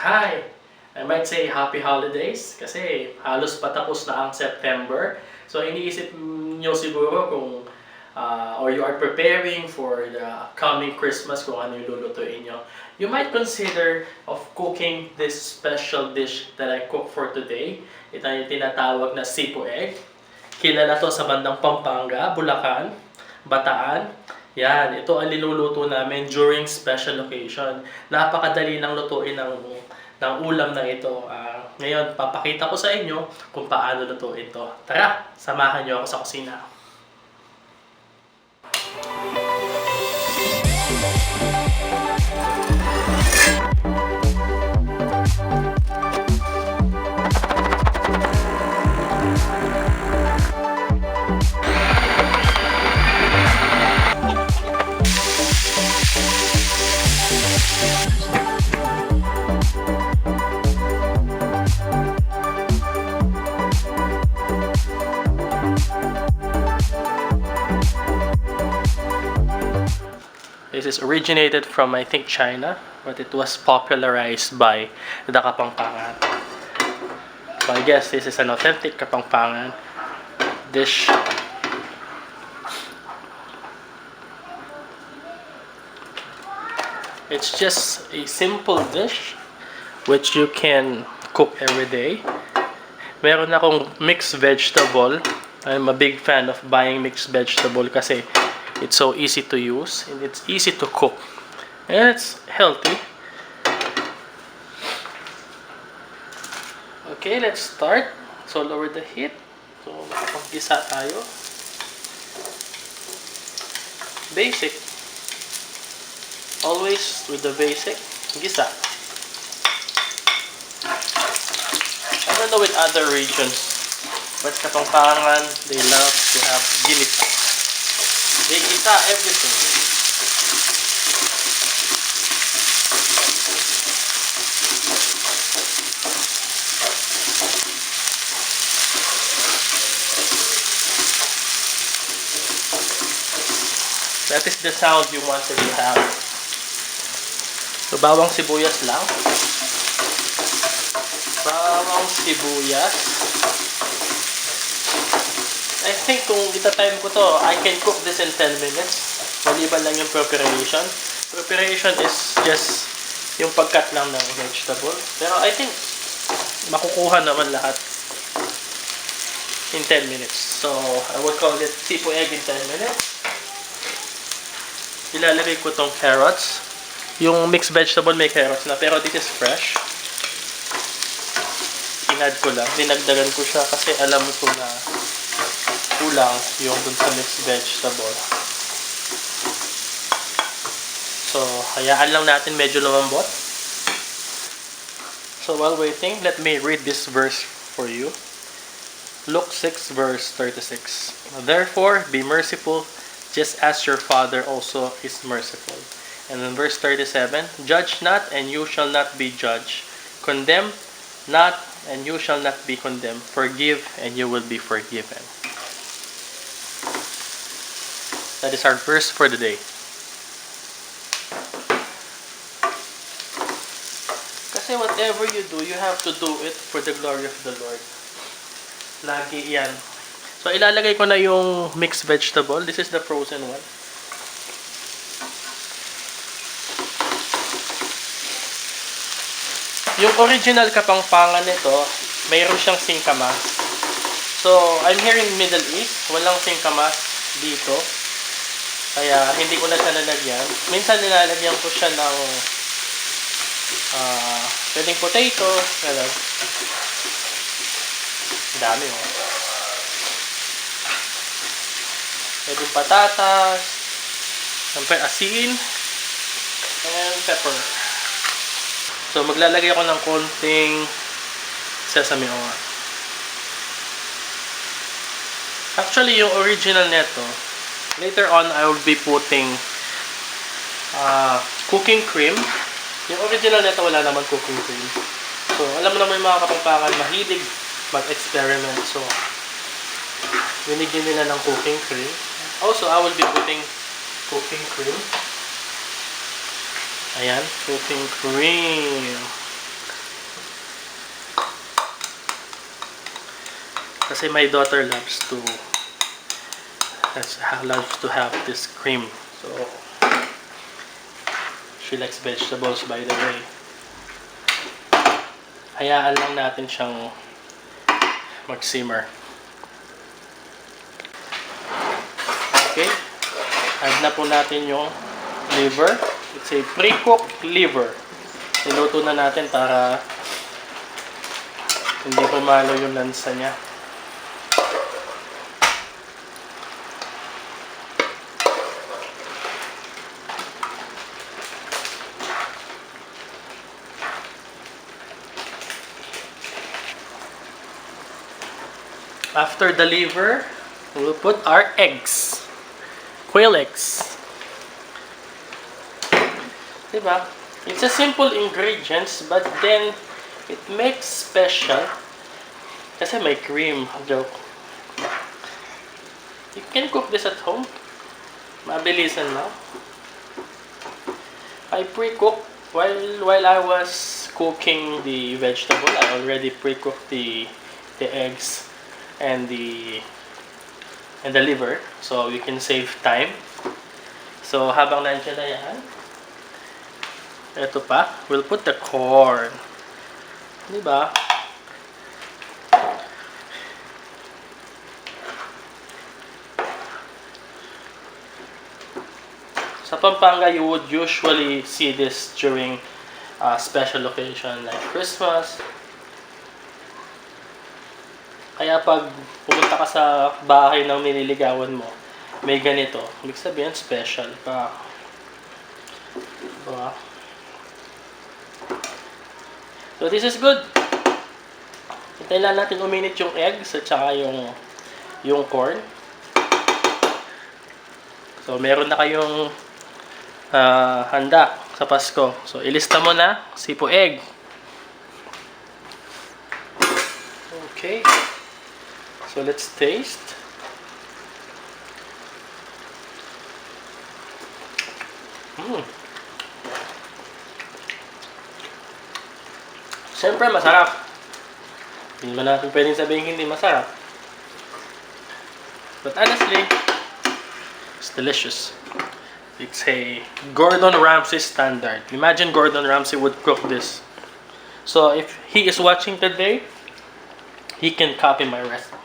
Hi! I might say happy holidays kasi halos patapos na ang September. So iniisip nyo siguro kung or you are preparing for the coming Christmas kung ano yung lulutuin nyo. You might consider of cooking this special dish that I cook for today. Ito yung tinatawag na Sipo Egg. Kilala to sa bandang Pampanga, Bulacan, Bataan. Yan, ito ang niluluto namin during special occasion. Napakadali lang lutuin ng ulam na ito. Ngayon, papakita ko sa inyo kung paano lutuin ito. Tara, samahan niyo ako sa kusina. This is originated from, I think, China, but it was popularized by the Kapampangan. So I guess this is an authentic Kapampangan dish. It's just a simple dish which you can cook every day. Meron akong mixed vegetable. I'm a big fan of buying mixed vegetable kasi it's so easy to use and it's easy to cook. And it's healthy. Okay, let's start. So lower the heat. So makapag-gisa tayo. Basic. Always with the basic. Gisa. I don't know with other regions, but Kapampangan, they love to have ginisa. They gisa everything. That is the sound you wanted to have. So, bawang sibuyas lang. Bawang sibuyas. I think kung ita-time ko to, I can cook this in 10 minutes. Maliban lang yung preparation. Preparation is just yung pagkat lang ng vegetable. Pero I think makukuha naman lahat in 10 minutes. So, I would call it Sipo Egg in 10 minutes. Ilalagay ko tong carrots. Yung mixed vegetable may carrots na, pero this is fresh. Inad ko lang. Dinagdagan ko siya kasi alam ko na kulang yung dun sa mixed vegetable. So, hayaan lang natin medyo lumambot. So, while waiting, let me read this verse for you. Luke 6 verse 36. Therefore, be merciful, just as your Father also is merciful. And in verse 37, judge not, and you shall not be judged. Condemn not, and you shall not be condemned. Forgive, and you will be forgiven. That is our verse for the day. Kasi whatever you do, you have to do it for the glory of the Lord. Lagi yan. So, ilalagay ko na yung mixed vegetable. This is the frozen one. Yung original Kapampangan nito, mayroon siyang singkamas. So, I'm here in Middle East. Walang singkamas dito. Kaya, hindi ko na siya nalagyan. Minsan, nilalagyan ko siya ng pwedeng potato. Gano'n. Dami, oh. Pwedeng patatas. Siyempre, asin. And pepper. So, maglalagay ako ng konting sesame oil. Actually, yung original neto, later on, I will be putting cooking cream. Yung original neto, wala naman cooking cream. So, alam mo naman yung mga Kapampangan, mahilig mag-experiment. So, binigyan nila ng cooking cream. Also, I will be putting cooking cream. Ayan, cooking cream. Kasi my daughter loves to have this cream. So, she likes vegetables, by the way. Hayaan lang natin siyang mag-simmer. Okay. Add na po natin yung liver. It's a pre-cooked liver. Niluto na natin para hindi pumalo yung lansa niya. After the liver, we'll put our eggs. Quail eggs. Diba? It's a simple ingredients, but then it makes special. Kasi may cream. Joke. You can cook this at home. Mabilisan lang. I pre-cooked while I was cooking the vegetable. I already pre-cooked the eggs and the liver, so we can save time. So habang nandiyan na yan, ito pa, we'll put the corn. Diba? Sa Pampanga, you would usually see this during special occasion like Christmas. Kaya pag pumunta ka sa bahay ng nililigawan mo, may ganito. Ibig sabihin, special pa. Diba? So, this is good. Hintayin lang natin uminit yung eggs at saka yung corn. So, meron na kayong handa sa Pasko. So, ilista mo na, Sipo egg. Okay. So, let's taste. Siyempre, masarap. Hindi ba natin pwedeng sabihin hindi masarap? But honestly, it's delicious. It's a Gordon Ramsay standard. Imagine Gordon Ramsay would cook this. So, if he is watching today, he can copy my recipe.